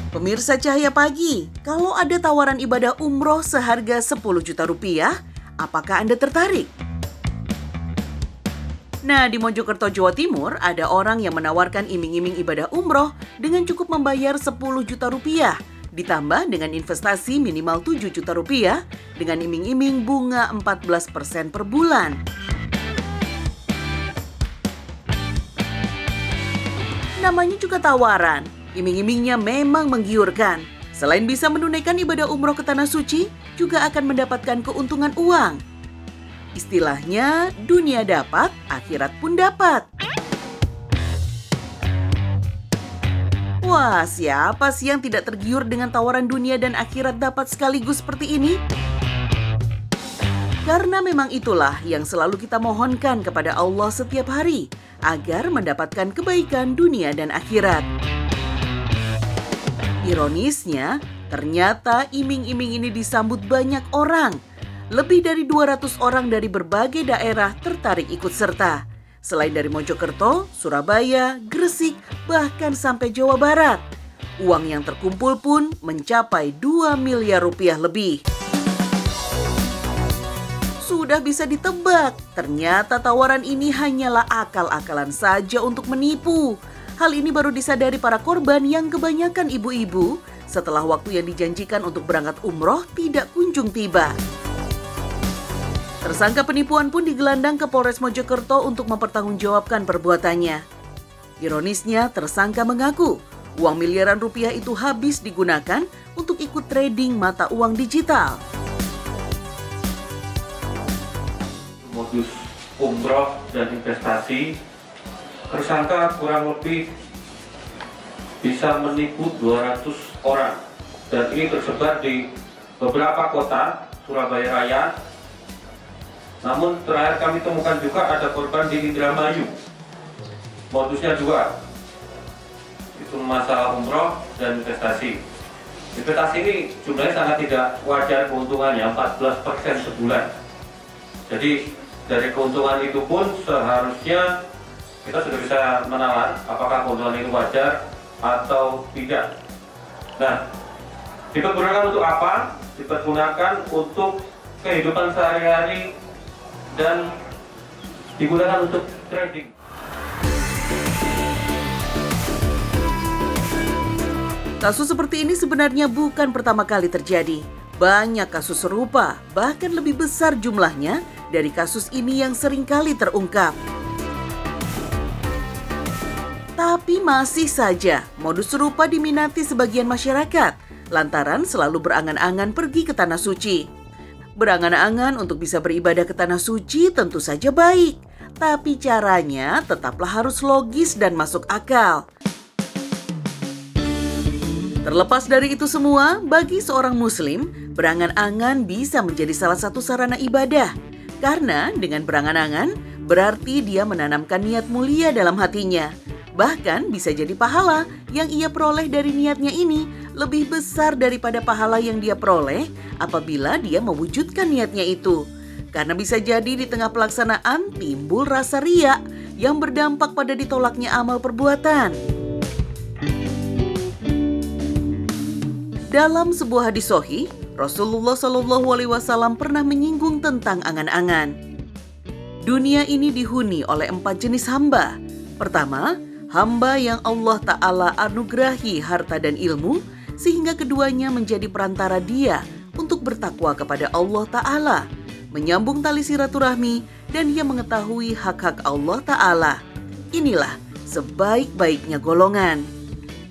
Pemirsa Cahaya Pagi, kalau ada tawaran ibadah umroh seharga 10 juta rupiah, apakah Anda tertarik? Nah, di Mojokerto, Jawa Timur, ada orang yang menawarkan iming-iming ibadah umroh dengan cukup membayar 10 juta rupiah, ditambah dengan investasi minimal 7 juta rupiah dengan iming-iming bunga 14% per bulan. Namanya juga tawaran. Iming-imingnya memang menggiurkan. Selain bisa menunaikan ibadah umroh ke Tanah Suci, juga akan mendapatkan keuntungan uang. Istilahnya, dunia dapat, akhirat pun dapat. Wah, siapa sih yang tidak tergiur dengan tawaran dunia dan akhirat dapat sekaligus seperti ini? Karena memang itulah yang selalu kita mohonkan kepada Allah setiap hari, agar mendapatkan kebaikan dunia dan akhirat. Ironisnya, ternyata iming-iming ini disambut banyak orang. Lebih dari 200 orang dari berbagai daerah tertarik ikut serta. Selain dari Mojokerto, Surabaya, Gresik, bahkan sampai Jawa Barat. Uang yang terkumpul pun mencapai 2 miliar rupiah lebih. Sudah bisa ditebak, ternyata tawaran ini hanyalah akal-akalan saja untuk menipu. Hal ini baru disadari para korban yang kebanyakan ibu-ibu setelah waktu yang dijanjikan untuk berangkat umroh tidak kunjung tiba. Tersangka penipuan pun digelandang ke Polres Mojokerto untuk mempertanggungjawabkan perbuatannya. Ironisnya, tersangka mengaku uang miliaran rupiah itu habis digunakan untuk ikut trading mata uang digital. Modus umroh dan investasi, tersangka kurang lebih bisa menipu 200 orang dan ini tersebar di beberapa kota Surabaya Raya. Namun terakhir kami temukan juga ada korban di Indramayu. Modusnya juga itu masalah umroh dan investasi. Investasi ini jumlahnya sangat tidak wajar keuntungannya, 14% sebulan. Jadi dari keuntungan itu pun seharusnya kita sudah bisa menalar apakah keuntungan itu wajar atau tidak. Nah, dipergunakan untuk apa? Dipergunakan untuk kehidupan sehari-hari dan digunakan untuk trading. Kasus seperti ini sebenarnya bukan pertama kali terjadi. Banyak kasus serupa, bahkan lebih besar jumlahnya dari kasus ini yang sering kali terungkap. Tapi masih saja modus serupa diminati sebagian masyarakat lantaran selalu berangan-angan pergi ke Tanah Suci. Berangan-angan untuk bisa beribadah ke Tanah Suci tentu saja baik, tapi caranya tetaplah harus logis dan masuk akal. Terlepas dari itu semua, bagi seorang muslim, berangan-angan bisa menjadi salah satu sarana ibadah. Karena dengan berangan-angan, berarti dia menanamkan niat mulia dalam hatinya. Bahkan bisa jadi pahala yang ia peroleh dari niatnya ini lebih besar daripada pahala yang dia peroleh apabila dia mewujudkan niatnya itu. Karena bisa jadi di tengah pelaksanaan timbul rasa riya yang berdampak pada ditolaknya amal perbuatan. Dalam sebuah hadis sahih, Rasulullah SAW pernah menyinggung tentang angan-angan. Dunia ini dihuni oleh 4 jenis hamba. Pertama, hamba yang Allah Ta'ala anugerahi harta dan ilmu, sehingga keduanya menjadi perantara dia untuk bertakwa kepada Allah Ta'ala, menyambung tali silaturahmi, dan ia mengetahui hak-hak Allah Ta'ala. Inilah sebaik-baiknya golongan.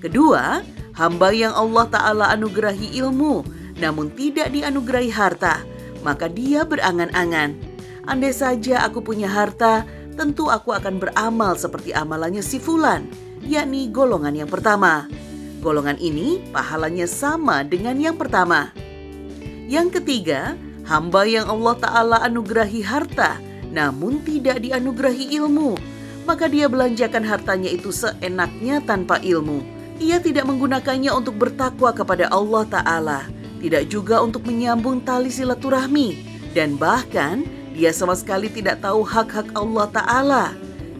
Kedua, hamba yang Allah Ta'ala anugerahi ilmu, namun tidak dianugerahi harta, maka dia berangan-angan. Andai saja aku punya harta, tentu aku akan beramal seperti amalannya si fulan, yakni golongan yang pertama. Golongan ini pahalanya sama dengan yang pertama. Yang ketiga, hamba yang Allah Ta'ala anugerahi harta, namun tidak dianugerahi ilmu, maka dia belanjakan hartanya itu seenaknya tanpa ilmu. Ia tidak menggunakannya untuk bertakwa kepada Allah Ta'ala, tidak juga untuk menyambung tali silaturahmi, dan bahkan dia sama sekali tidak tahu hak-hak Allah Ta'ala.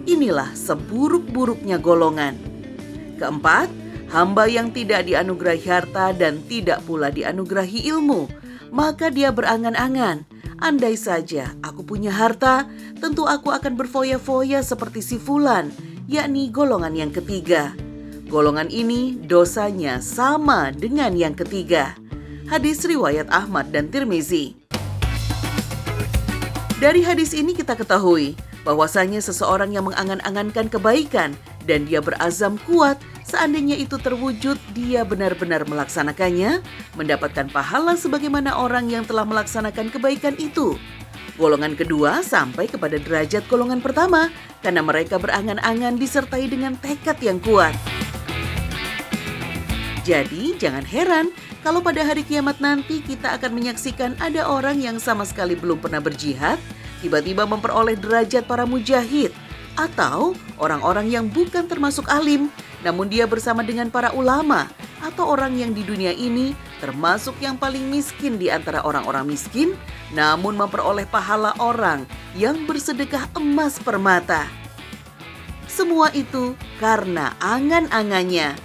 Inilah seburuk-buruknya golongan. Keempat, Hamba yang tidak dianugerahi harta dan tidak pula dianugerahi ilmu, maka dia berangan-angan, andai saja aku punya harta, tentu aku akan berfoya-foya seperti si fulan, yakni golongan yang ketiga. Golongan ini dosanya sama dengan yang ketiga. Hadis riwayat Ahmad dan Tirmizi. Dari hadis ini kita ketahui bahwasanya seseorang yang mengangan-angankan kebaikan dan dia berazam kuat, seandainya itu terwujud, dia benar-benar melaksanakannya, mendapatkan pahala sebagaimana orang yang telah melaksanakan kebaikan itu. Golongan kedua sampai kepada derajat golongan pertama karena mereka berangan-angan disertai dengan tekad yang kuat. Jadi jangan heran kalau pada hari kiamat nanti kita akan menyaksikan ada orang yang sama sekali belum pernah berjihad, tiba-tiba memperoleh derajat para mujahid, atau orang-orang yang bukan termasuk alim, namun dia bersama dengan para ulama, atau orang yang di dunia ini termasuk yang paling miskin di antara orang-orang miskin, namun memperoleh pahala orang yang bersedekah emas permata. Semua itu karena angan-angannya,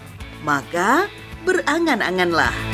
maka berangan-anganlah.